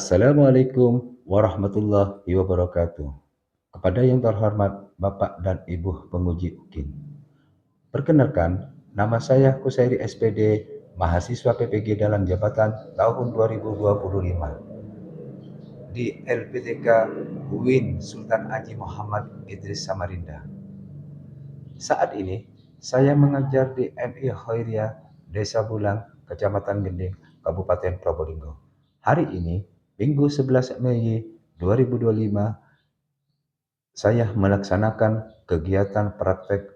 Assalamualaikum warahmatullahi wabarakatuh. Kepada yang terhormat Bapak dan Ibu penguji UKIN. Perkenalkan, nama saya Kusairi SPD, mahasiswa PPG dalam jabatan tahun 2025 di LPTK UIN Sultan Haji Muhammad Idris Samarinda. Saat ini, saya mengajar di MI Khairiyah Desa Bulang, Kecamatan Gending, Kabupaten Probolinggo. Hari ini, Minggu 11 Mei 2025, saya melaksanakan kegiatan praktek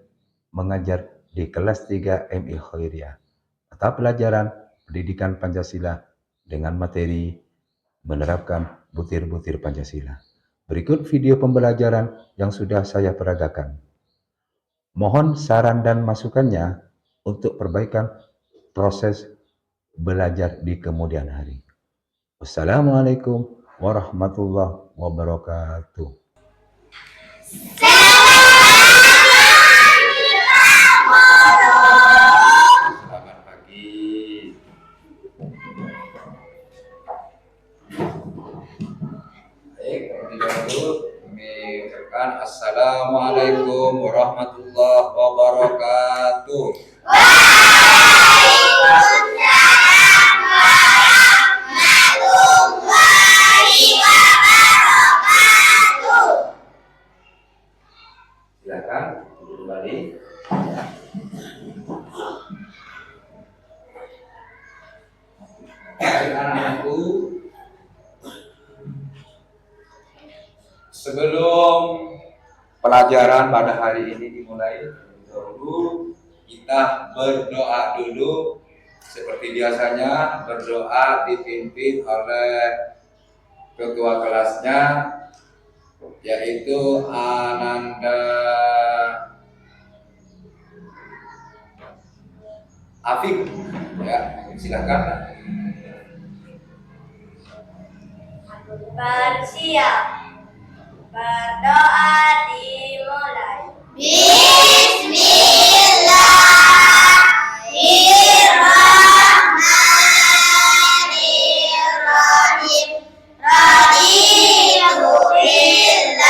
mengajar di kelas 3 MI Khairiyah, mata pelajaran pendidikan Pancasila dengan materi menerapkan butir-butir Pancasila. Berikut video pembelajaran yang sudah saya peragakan. Mohon saran dan masukannya untuk perbaikan proses belajar di kemudian hari. Wassalamualaikum warahmatullahi wabarakatuh. Selamat pagi. Baik, terlebih dahulu kami ucapkan Assalamualaikum warahmatullahi wabarakatuh. Silakan duduk kembali. Anak-anakku, sebelum pelajaran pada hari ini dimulai, dahulu kita berdoa dulu. Seperti biasanya, berdoa dipimpin oleh ketua kelasnya, yaitu Ananda Afif. Ya, silakan. Bersiap, berdoa dimulai. Bismillahirrahmanirrahim. Raditu billahi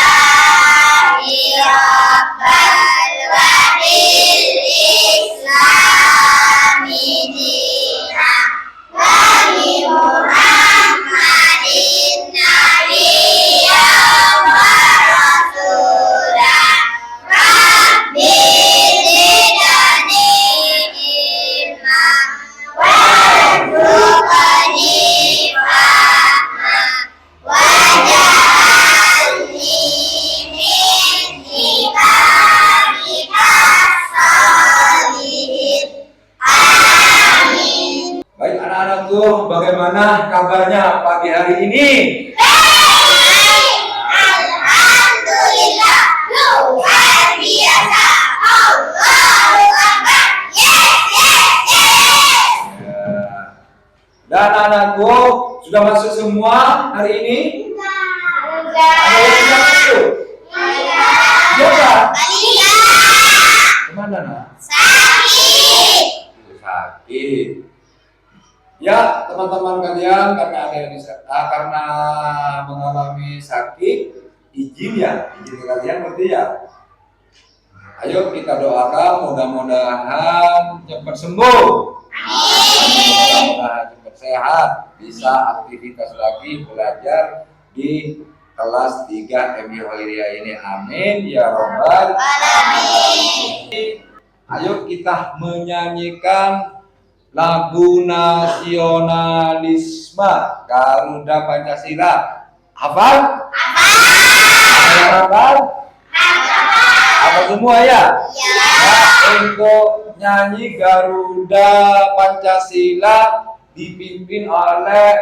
rabbal wa bil islami dinan wa bi Muhammadin nabiyyan wa rasulah. Rabbi zidni ilma warzuqni fahma waj'alni min ibadikas sholihin. Amin. Baik anak-anakku, bagaimana kabarnya pagi hari ini? Alhamdulillah, luar biasa. Allahu Akbar. Yes, yes, yes. Dan anakku sudah masuk semua hari ini? Ada yang sudah masuk? Iya. Kemana nak? Sakit. Sakit. Ya teman-teman kalian, karena ada yang karena mengalami sakit, izin kalian berarti ya. Ayo kita doakan mudah-mudahan cepat sembuh. Mudah-mudahan cepat sehat, bisa aktivitas lagi belajar di kelas 3 MI Khairiyah ini. Amin ya robbal alamin. Ayo kita menyanyikan lagu nasionalisme Garuda Pancasila. Hafal? Hafal? Hafal semua ya? Ya, untuk nyanyi Garuda Pancasila dipimpin oleh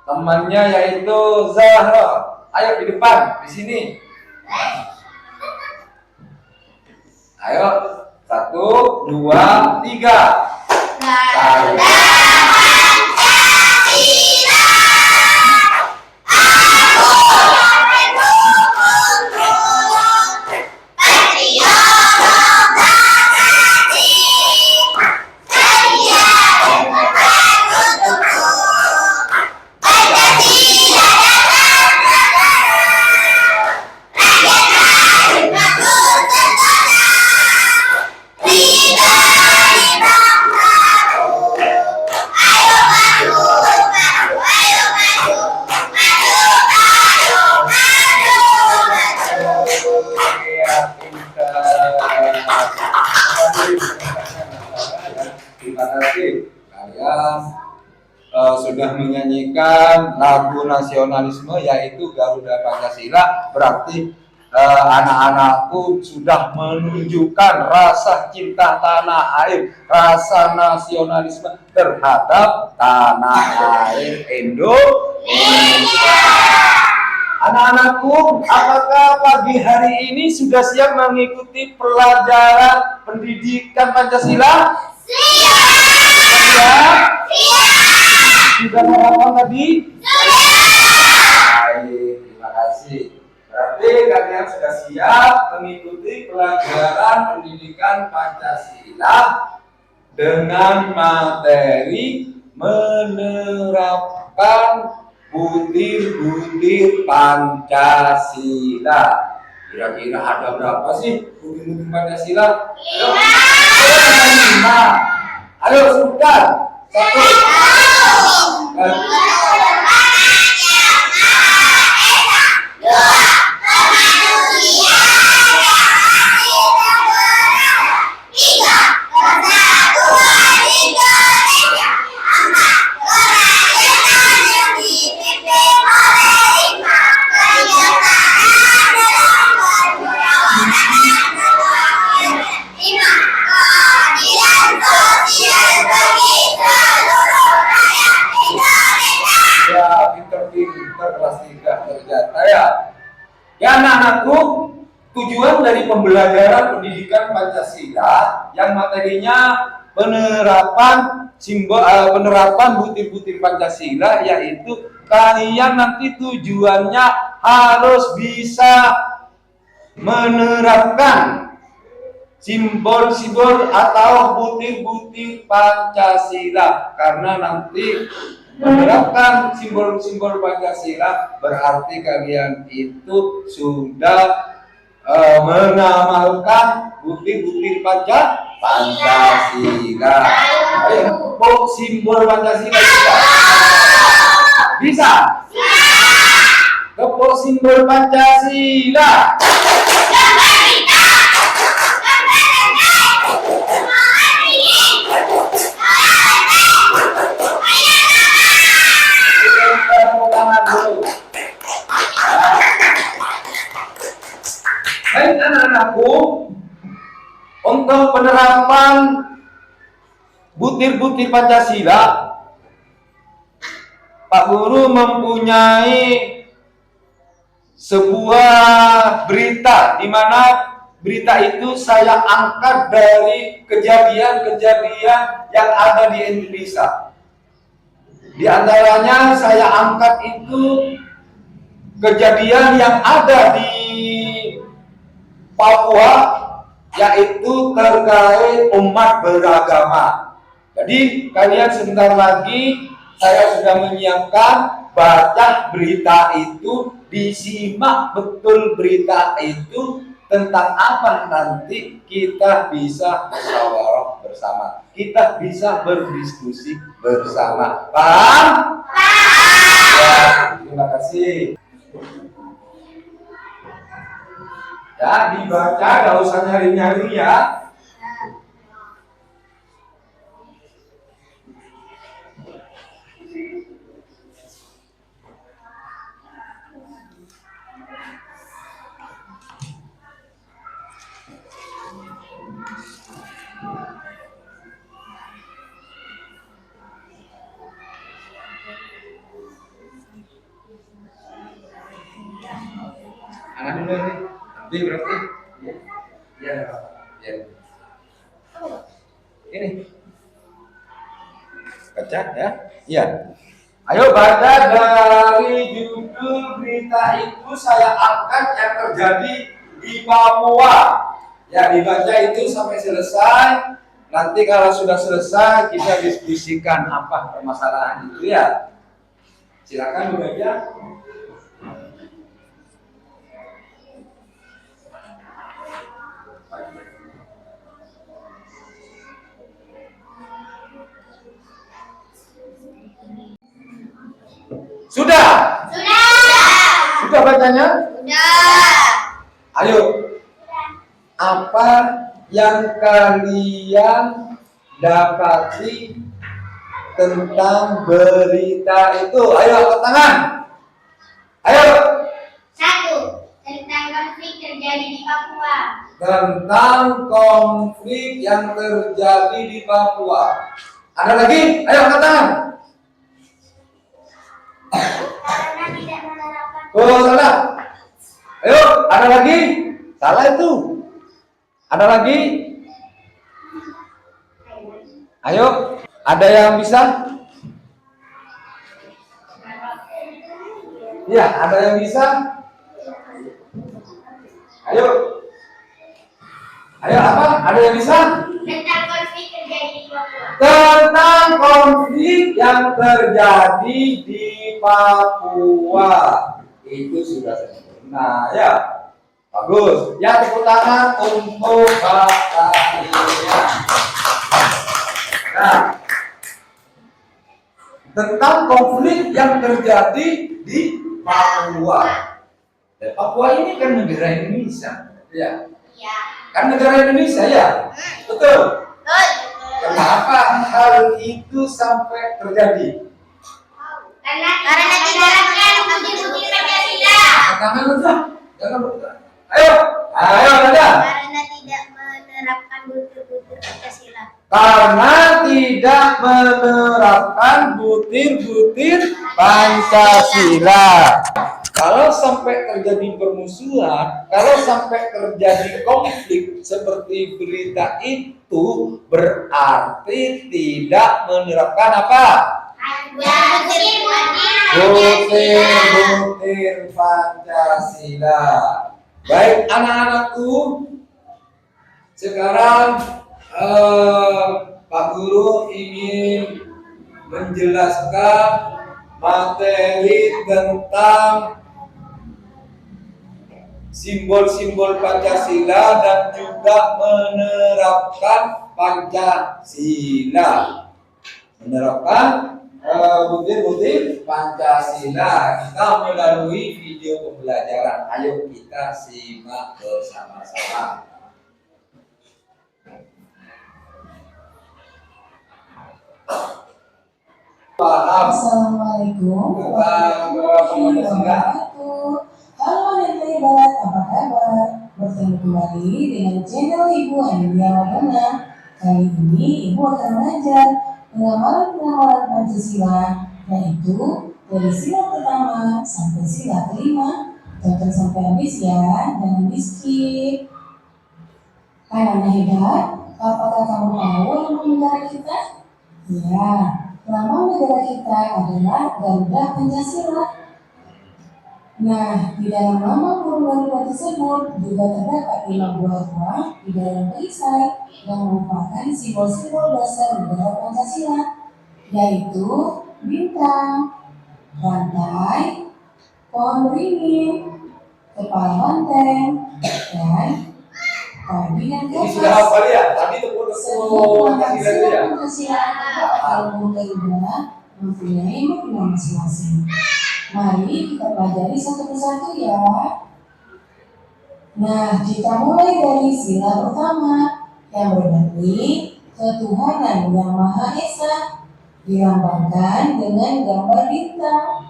temannya yaitu Zahra. Ayo di depan, di sini. Ayo, 1, 2, 3. Garuda Pancasila, aku mendukung patriot Pancasila, setia dan beruntung Pancasila. sudah menyanyikan lagu nasionalisme yaitu Garuda Pancasila, berarti anak-anakku sudah menunjukkan rasa cinta tanah air, rasa nasionalisme terhadap tanah air Indonesia. Anak-anakku, apakah pagi hari ini sudah siap mengikuti pelajaran pendidikan Pancasila? Siap! Sudah hafal tadi? Baik, terima kasih. Berarti kalian sudah siap mengikuti pelajaran pendidikan Pancasila dengan materi menerapkan butir-butir Pancasila. Kira-kira ada berapa sih butir-butir Pancasila? Lima. Ayo sebutkan. Satu. Ya anak-anakku, tujuan dari pembelajaran pendidikan Pancasila yang materinya penerapan butir-butir Pancasila, yaitu kalian nanti tujuannya harus bisa menerapkan simbol-simbol atau butir-butir Pancasila, karena nanti menerapkan simbol-simbol Pancasila berarti kalian itu sudah mengamalkan butir-butir Pancasila. Ayo, simbol Pancasila bisa? Kepok simbol Pancasila. Baik anak-anakku, untuk penerapan butir-butir Pancasila, Pak Guru mempunyai sebuah berita, di mana berita itu saya angkat dari kejadian-kejadian yang ada di Indonesia. Di antaranya saya angkat itu kejadian yang ada di Papua, yaitu terkait umat beragama. Jadi kalian sebentar lagi saya sudah menyiapkan, baca berita itu, disimak betul berita itu tentang apa, nanti kita bisa musyawarah bersama, kita bisa berdiskusi bersama. Paham? Ya, terima kasih. Ya, dibaca, gak usah nyari-nyari ya. Anak dulu nih, nanti berarti. Ya, ya. Ini baca ya. Iya. Ayo baca dari judul berita itu, saya angkat yang terjadi di Papua. Ya, dibaca itu sampai selesai. Nanti kalau sudah selesai kita diskusikan apa permasalahan itu ya. Silakan dibaca. Sudah? Sudah bacanya? Sudah. Ayo. Apa yang kalian dapati tentang berita itu. Ayo angkat tangan. Ayo. 1. Tentang konflik terjadi di Papua. Tentang konflik yang terjadi di Papua. Ada lagi? Ayo angkat tangan. Karena tidak menerapkan. Oh, salah. Ayo, ada lagi? Salah itu. Ada lagi? Ayo, ada yang bisa? Iya, ada yang bisa? Ayo. Ayo apa? Ada yang bisa? Tentang konflik terjadi di Papua. Tentang konflik yang terjadi di Papua. Itu sudah sempurna ya. Bagus. Ya, tepuk tangan untuk Bapak Ilya. Nah, tentang konflik yang terjadi di Papua. Dan Papua ini kan negara Indonesia. Ya. Ya. Kan negara Indonesia ya. Betul. Betul. Kenapa hal itu sampai terjadi? Karena tidak menerapkan bukti-bukti Pancasila. Tangan udah, jangan bergerak. Ayo, ayo ada. Karena tidak menerapkan bukti-bukti Pancasila. Karena tidak menerapkan butir-butir Pancasila. Kalau sampai terjadi permusuhan, kalau sampai terjadi konflik seperti berita itu, berarti tidak menerapkan apa? Butir-butir Pancasila. Baik anak-anakku, sekarang Pak Guru ingin menjelaskan materi tentang simbol-simbol Pancasila dan juga menerapkan Pancasila. Menerapkan butir-butir Pancasila kita melalui video pembelajaran. Ayo kita simak bersama-sama. Paham? Assalamualaikum warahmatullahi wabarakatuh. Halo anak hebat, apa kabar? Bertemu kembali dengan channel Ibu Amelia Wadana. Kali ini Ibu akan belajar pengamalan Pancasila, yaitu dari sila pertama sampai sila kelima. Tonton sampai habis ya, jangan di skip. Anak hebat, apakah kamu tahu nama negara kita? Ya, nama negara kita adalah Garuda Pancasila. Nah, di dalam nama burung Garuda tersebut juga terdapat 5 buah ruang di dalam perisai yang merupakan simbol-simbol dasar negara Pancasila, yaitu bintang, rantai, pohon beringin, kepala banteng, dan padi dan Ini sudah kapas. hafal ya? Tadi tepuk Pancasila ya? Pancasila burung Garuda mempunyai makna masing-masing. Mari kita pelajari satu persatu ya. Nah, kita mulai dari sila pertama yang berarti ketuhanan yang Maha Esa, dilambangkan dengan gambar bintang.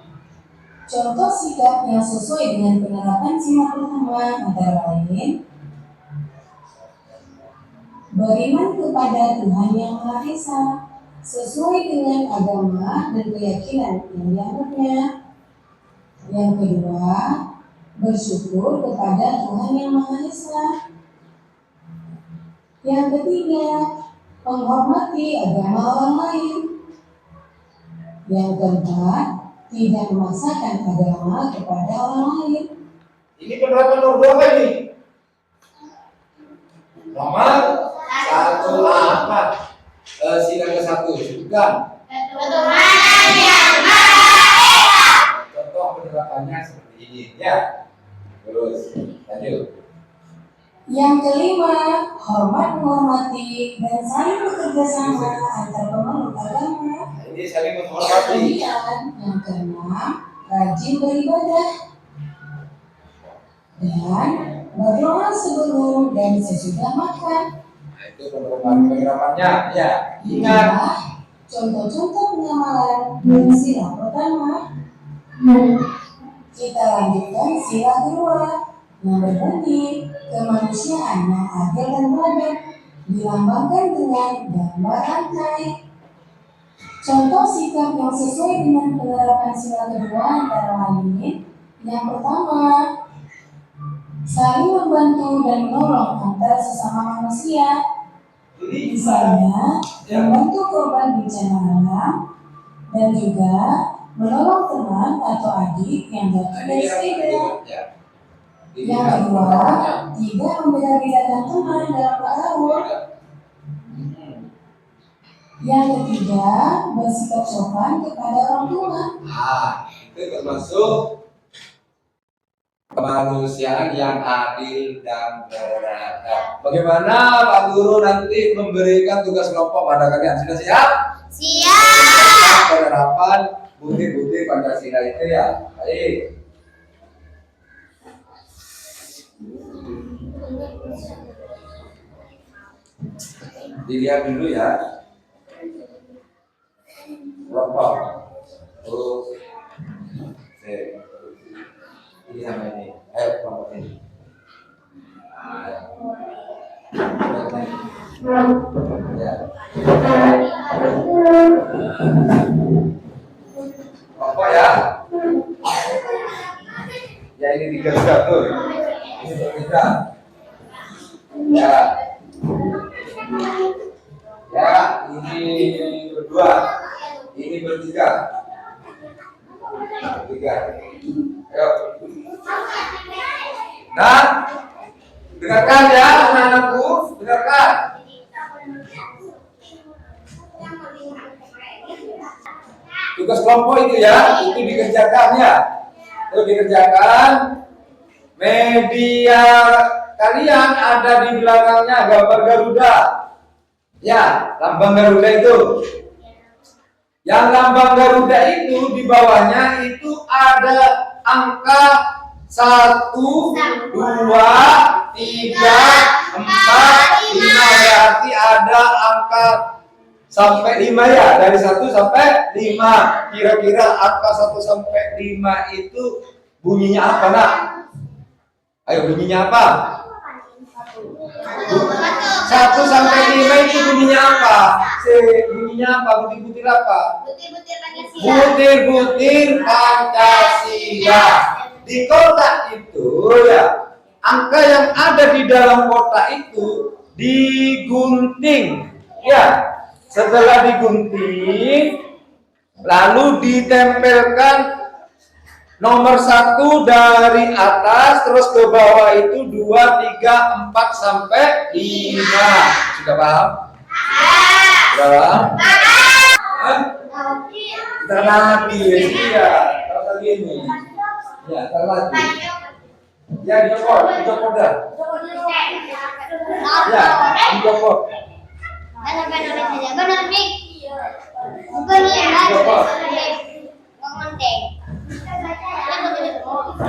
Contoh sikap yang sesuai dengan penerapan sila pertama antara lain beriman kepada Tuhan yang Maha Esa sesuai dengan agama dan keyakinan yang dianutnya. Yang kedua, bersyukur kepada Tuhan yang Maha Esa. Yang ketiga, menghormati agama orang lain. Yang keempat, tidak memaksakan agama kepada orang lain. Ini penerapan nomor berapa ini? Nomor 1 apa? Sila ke-1 sebutkan. Ketuhanan yang Maha Esa. Contoh penerapannya seperti ini ya. Terus lanjut. Yang kelima, hormat menghormati dan saling bekerja sama antar pemeluk agama. Nah, ini saling menghormati. Kemudian yang keenam, rajin beribadah dan berdoa sebelum dan sesudah makan. Nah, itu penerapannya ya. Ingat Contoh-contoh pengamalan dari sila pertama. Kita lanjutkan sila kedua yang berbunyi kemanusiaan yang adil dan beradab dilambangkan dengan gambar rantai. Contoh sikap yang sesuai dengan penerapan sila kedua antara lain: yang pertama, saling membantu dan menolong antar sesama manusia. Misalnya, membantu korban bencana alam dan juga menolong teman atau adik yang jatuh dari sepeda. Yang kedua, tidak membeda-bedakan teman dalam bergaul. Yang ketiga, bersikap sopan kepada orang tua. Itu termasuk kemanusiaan yang adil dan beradab. Bagaimana Pak Guru nanti memberikan tugas kelompok pada kalian? Sudah siap? Siap. Penerapan butir-butir Pancasila itu ya. Baik. Dilihat dulu ya. Kelompok. Terus. Ini sama ini. Ayo kelompok ini. Ya. Kelompok ya. Ya ini 3 tuh. Ini bertiga. Ya. Ya, ini berdua. Ini bertiga. Bertiga. Ayo. Nah, dengarkan ya anak-anakku, dengarkan. Tugas kelompok itu ya, itu dikerjakan ya. Itu dikerjakan. Media kalian ada di belakangnya gambar Garuda. Ya, lambang Garuda itu. Yang lambang Garuda itu di bawahnya itu ada angka 1, 2, 3, 4, 5, berarti ada angka sampai 5 ya, dari 1 sampai 5. Kira-kira angka 1 sampai 5 itu bunyinya apa, Nak? Ayo bunyinya apa? 1 sampai 5 itu bunyinya apa? Bunyinya apa? Butir-butir apa? Butir-butir Pancasila. Butir-butir Pancasila. Di kotak itu ya, angka yang ada di dalam kotak itu digunting. Ya, setelah digunting, lalu ditempelkan nomor 1 dari atas terus ke bawah itu 2, 3, 4 sampai 5. Sudah paham? Sudah paham? Kita lagi ya, kalau gini. Ya, kita lagi. Ya, dicopot dah. Ya, dicopot. Benar-benar saja, benar nih. Bukan ya,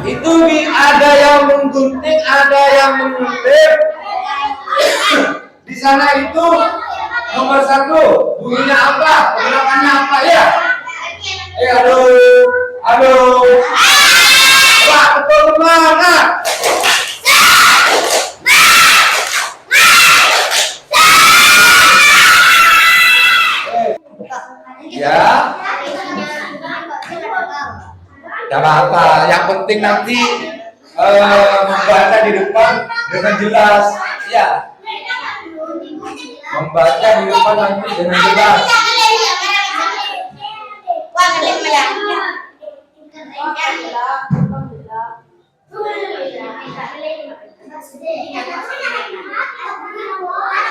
Itu ada yang menggunting, ada yang mengutip. Di sana itu nomor 1 bunyinya apa? Gerakannya apa ya? Aduh. Wah, betul mana? Ya. Gak apa-apa, yang penting nanti membaca di depan dengan jelas. Ya. Membaca di depan nanti dengan jelas.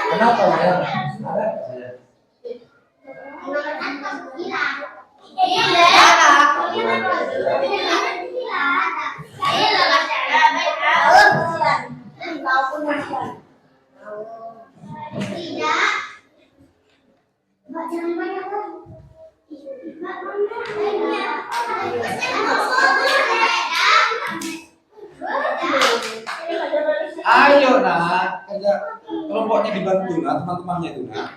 Kenapa ya? Ayo nak, kelompoknya dibantu nak, teman-temannya itu nak.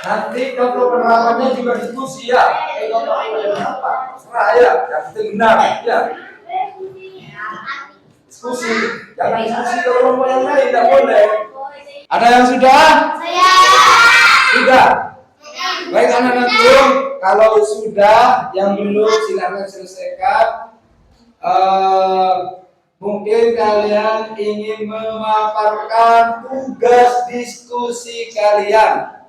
Nanti kalau penerapannya juga diskusi ya. Kalau apa? Serah ya. Yang penting benar ya. Diskusi. Jangan diskusi ke kelompok yang lain, tidak boleh. Ada yang sudah? Saya. Sudah. Baik anak-anak belum. Kalau sudah, yang belum silakan selesaikan. Mungkin kalian ingin memaparkan tugas diskusi kalian.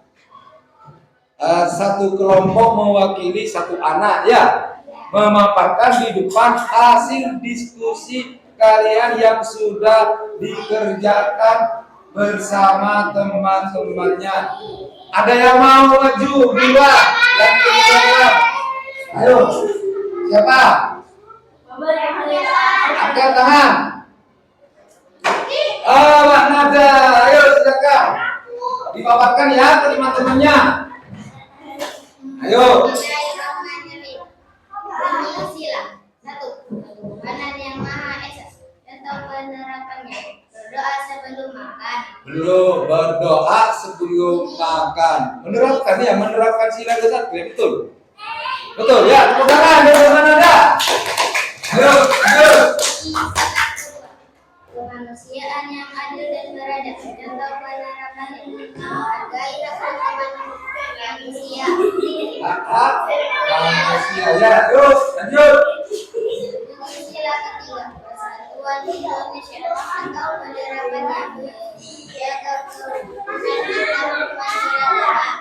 Satu kelompok mewakili satu anak ya, memaparkan di depan hasil diskusi kalian yang sudah dikerjakan bersama teman-temannya. Ada yang mau maju? Dua, yang ketiga. Ayo, siapa? Angkat tangan. Mbak Nada, ayo silakan. Dipaparkan ya ke teman-temannya. Ayo. Sila. Satu. Tuhan yang Maha Esa. Tentang penerapannya. Berdoa sebelum makan. Belum berdoa sebelum makan. Menerapkan ya, menerapkan sila ke-1 ya, betul. Betul ya, tepuk tangan dari mana ada? Ayo, ayo. Kemanusiaan yang adil dan beradab. Tentang penerapannya. Menghargai hak manusia. Hak manusia ya, terus lanjut. Sila ketiga. Persatuan Indonesia. Atau penerapannya. Jaga kerukunan masyarakat.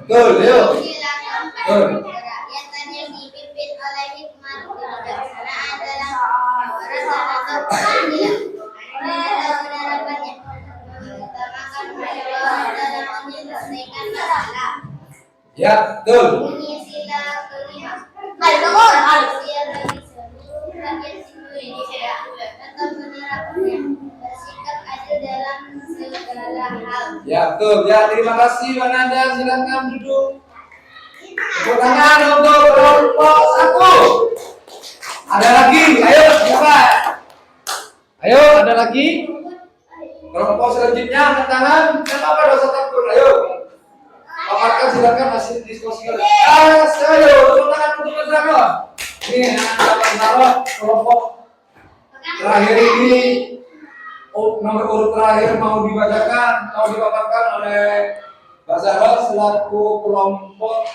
Betul, yuk. Sila keempat. Kerakyatan yang dipimpin oleh hikmat kebijaksanaan dalam kewarganegaraan atau keadilan. Dalam penerapannya. Mengutamakan perjuangan dalam menyelesaikan masalah. Ya, betul. Bunyi sila kelima. Manusia bagi seluruh rakyat Indonesia atau penerapannya bersikap adil dalam segala hal. Ya, betul. Ya, terima kasih Mbak Nanda. Silakan duduk. Tepuk tangan untuk kelompok 1. Ada lagi? Ayo, siapa? Ayo, ada lagi? Kelompok selanjutnya angkat tangan. Kenapa dosa takut? Ayo. Paparkan silakan hasil diskusi kalian. Ayo, tepuk tangan untuk bersama. Ini anak-anak kelompok terakhir ini. Nomor urut terakhir mau dibacakan, mau dipaparkan oleh Mbak Zahra selaku kelompok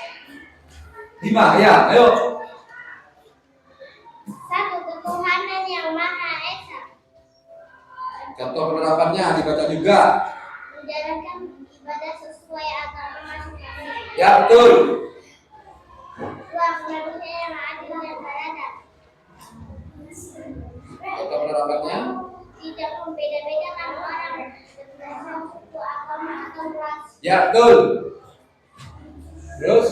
5 ya. Ayo. Satu, ketuhanan yang Maha Esa. Contoh penerapannya dibaca juga. Menjalankan ibadah sesuai agama masing-masing. Ya, betul. Dua, manusia yang adil dan beradab. Contoh penerapannya. Tidak membeda-bedakan orang berdasarkan suku, agama, atau ras. Ya, betul. Terus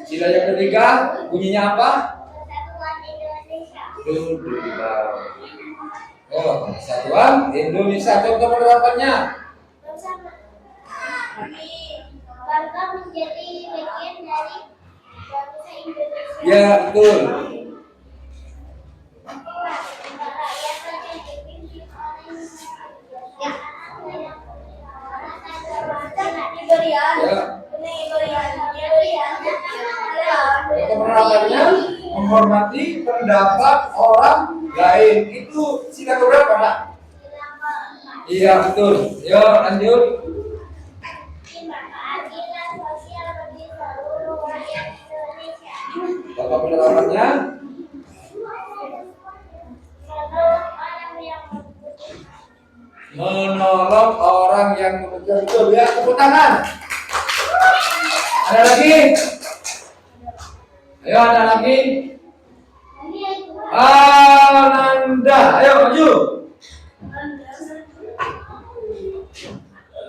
sila yang ketiga bunyinya apa? Persatuan Indonesia. Oh, Persatuan Indonesia. Contoh penerapannya. Bersama. Bangga menjadi bagian dari bangsa Indonesia. Ya, betul. Penerapannya menghormati pendapat orang lain. Itu sila keberapa, Pak? Iya, betul. Yuk, lanjut. Keadilan sosial bagi seluruh rakyat Indonesia. Contoh penerapannya. Menolong orang yang membutuhkan. Betul ya, tepuk tangan. Ada lagi? Ayo, ada lagi? Nanda, ayo maju.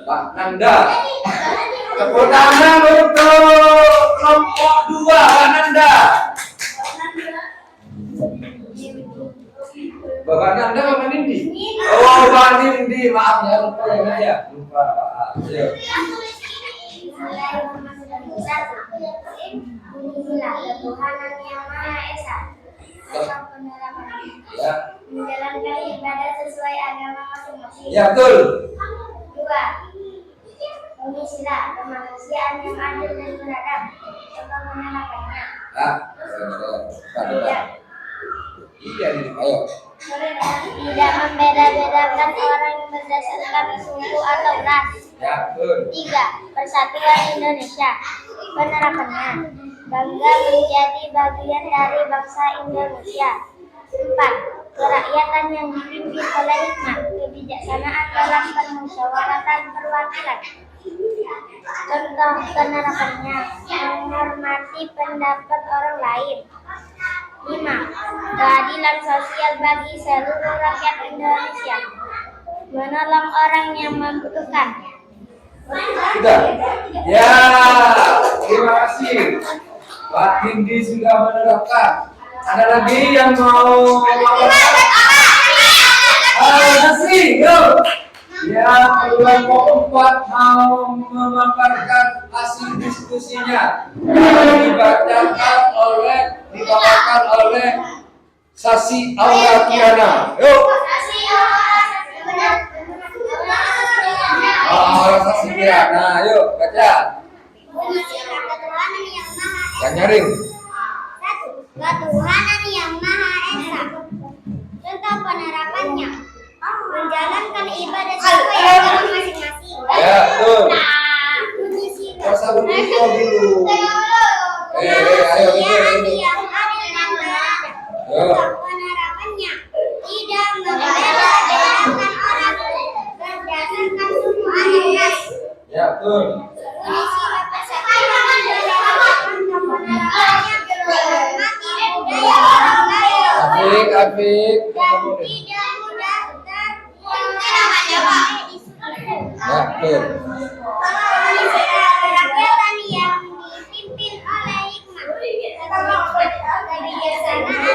Pak Nanda. Tepuk tangan untuk kelompok 2, Pak Nanda. Nanda. Bapak Nanda, Bapak Nindi. Oh, Bapak Nindi, maaf ya, lupa ya, Nanda ya. Lupa, maaf. Ayo. Tuhan yang Maha Esa. Ya. Menjalankan ibadah sesuai agama masing-masing. Ya, betul. 2. Sila kemanusiaan yang adil dan beradab serta menerapkannya. Nah, iya nih, ayo. Tidak membeda-bedakan orang berdasarkan suku atau ras. Ya, betul. 3. Persatuan Indonesia. Penerapannya bangga menjadi bagian dari bangsa Indonesia. 4. Kerakyatan yang dipimpin oleh hikmat, kebijaksanaan dalam permusyawaratan perwakilan. Contoh penerapannya menghormati pendapat orang lain. 5. Keadilan sosial bagi seluruh rakyat Indonesia. Menolong orang yang membutuhkan. Sudah. Ya, terima kasih. Pak Nindi sudah menerapkan. Ada lagi yang mau nasi, yuk. Ya, kelompok 4 mau memaparkan hasil diskusinya. Dibacakan oleh Sasi Auratiana. Yuk. Sasi Auratiana. Yuk, baca. Yang nyaring. Ketuhanan yang Maha Esa. Contoh penerapannya menjalankan ibadah sesuai agama masing-masing. Ya, betul. Bunyi sila. Masa begitu dulu. Ayo, ini. Yang adil dan beradab. Yo. Contoh penerapannya tidak membeda-bedakan orang berdasarkan suku atau ras. Ya, betul. Bunyi sila persatuan Indonesia. Contoh penerapannya menghormati budaya orang lain. Apik. Dan tidak mudah Ya, betul. kerakyatan yang dipimpin oleh hikmat, kebijaksanaan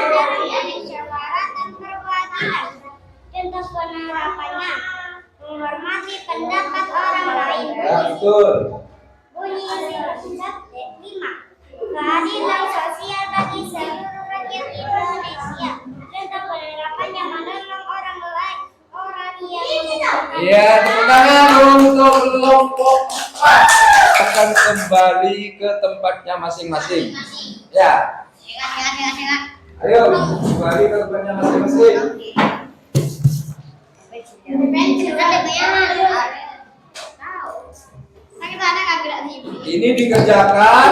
dalam permusyawaratan perwakilan. Contoh penerapannya menghormati pendapat orang lain. Ya, betul. Bunyi sila 5. Keadilan sosial bagi seluruh rakyat Indonesia. Contoh penerapannya menolong orang lain, orang yang membutuhkan. Ya, tepuk tangan untuk kelompok 4. Akan kembali ke tempatnya masing-masing. Ya. Ayo, kembali ke tempatnya masing-masing. Ini dikerjakan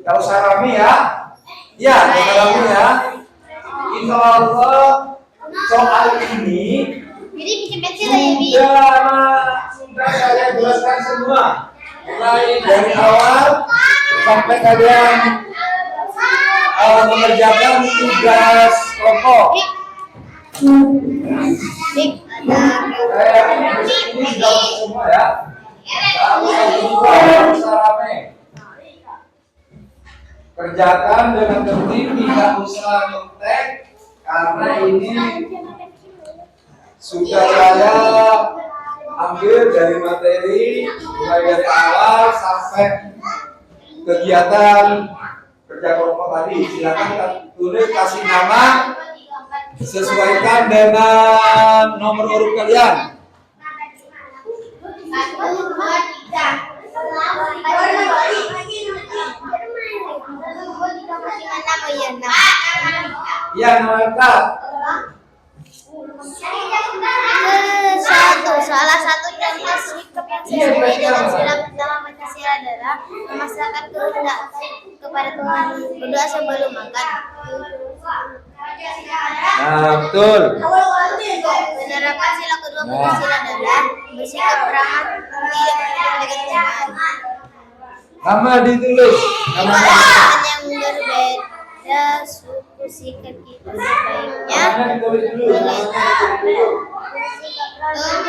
kalau Sarami ya. Ya, Sarami ya. Insya Allah soal ini Jadi kecil-kecil ya, Bi. sudah saya jelaskan semua. Mulai dari awal sampai kalian mengerjakan tugas kelompok. Dik, Ini sudah semua ya. Kerjakan dengan tertib, tidak usah nyontek karena ini sudah saya ambil dari materi mulai dari awal sampai kegiatan kerja kelompok tadi. Silakan tulis, kasih nama, sesuaikan dengan nomor urut kalian. Ya, nama lengkap. Salah satu contoh sikap yang sesuai dengan sila pertama Pancasila adalah memasrahkan kehendak kepada Tuhan, berdoa sebelum makan. Nah, betul. Penerapan sila kedua Pancasila adalah bersikap ramah, tidak menyebabkan dengan Nama ditulis. Nama dengan yang berbeda suku sikap kita sebaiknya namanya ditulis dulu. sila kedua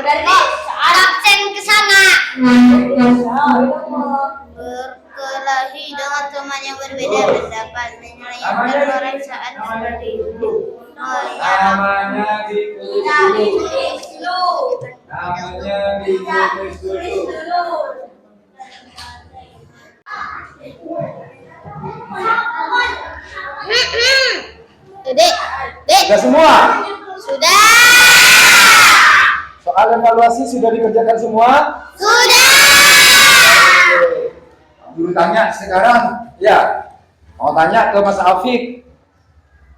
absen ke sana. Berkelahi dengan teman yang berbeda pendapat, menyayangkan orang saat seperti itu. Namanya ditulis dulu. Namanya ditulis dulu. Dek, Sudah semua? sudah. Soal evaluasi sudah dikerjakan semua? Sudah. Guru tanya sekarang, ya. Mau tanya ke Mas Afik.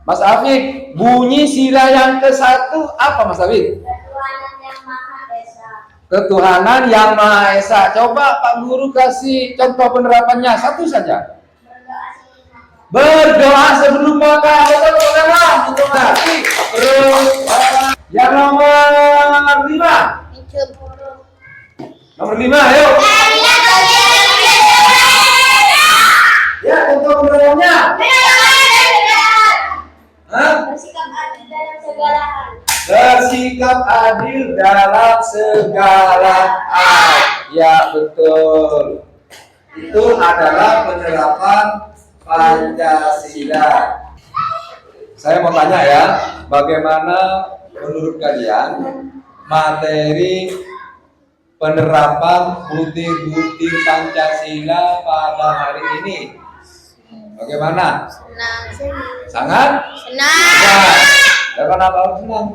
Mas Afik, bunyi sila yang ke-1 apa Mas Afik? Ketuhanan yang Maha Esa. Ketuhanan yang Maha Esa. Coba Pak Guru kasih contoh penerapannya satu saja. Berdoa sebelum makan. Betul berarti. Terus yang nomor 5. Nomor 5, ayo. Ya, contoh penerapannya. Hah? Bersikap adil dalam segala hal. Bersikap adil dalam segala hal. Ya, betul. Itu adalah penerapan Pancasila. Saya mau tanya ya, bagaimana menurut kalian materi penerapan butir-butir Pancasila pada hari ini? Bagaimana? Senang. Sangat? Senang. Ya, kenapa harus senang?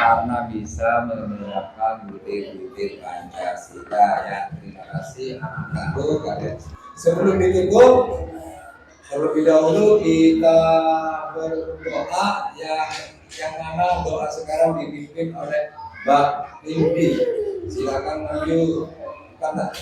Karena bisa menerapkan butir-butir Pancasila ya. Terima kasih anak-anak kalian. Sebelum ditutup, terlebih dahulu kita berdoa yang mana doa sekarang dipimpin oleh Mbak Indi. Silakan maju kanan.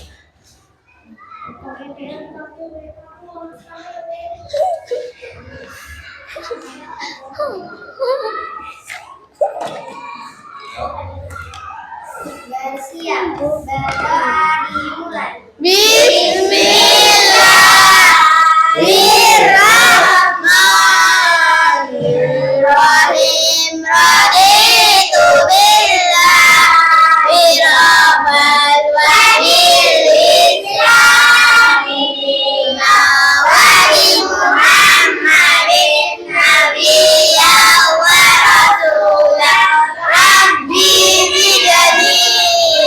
Bersiap, berdoa dimulai. Bismillahirrahmanirrahim. Raditu billahi rabban wa bil islami dinan wa bi Muhammadin nabiyyan wa rasulan. Rabbi zidni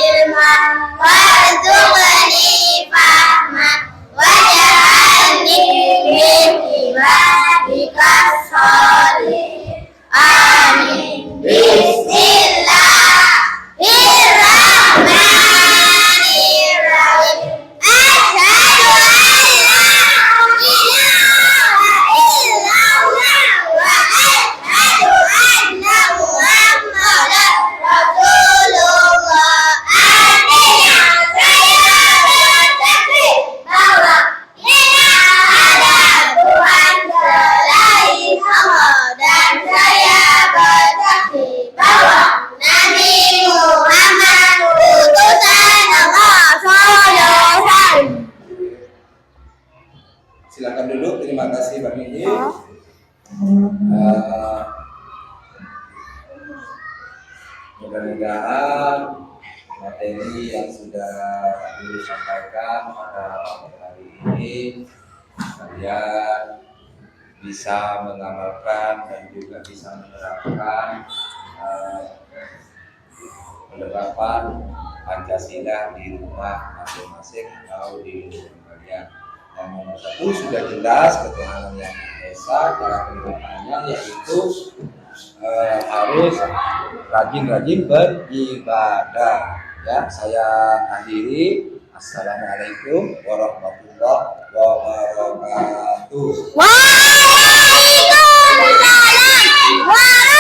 ilman warzuqni fahman waj'alni min ibadikas sholihin. Amin. Bismillahirrahmanirrahim. Asyhadu an la ilaha illallah wa asyhadu anna Muhammadan Rasulullah. Artinya saya bersaksi bahwa tidak ada Tuhan selain Allah, dan saya bersaksi bahwa Nabi Muhammad utusan Allah SAW. Silakan duduk. Terima kasih Mbak Indi. Mudah-mudahan materi yang sudah disampaikan pada hari ini kalian bisa mengamalkan dan juga bisa menerapkan penerapan Pancasila di rumah masing-masing atau di rumah kalian. Yang nomor 1 sudah jelas, ketuhanan yang Maha Esa. Cara penerapannya yaitu harus rajin-rajin beribadah. Ya, saya akhiri. Assalamualaikum warahmatullahi wabarakatuh. Waalaikumsalam warahmatullahi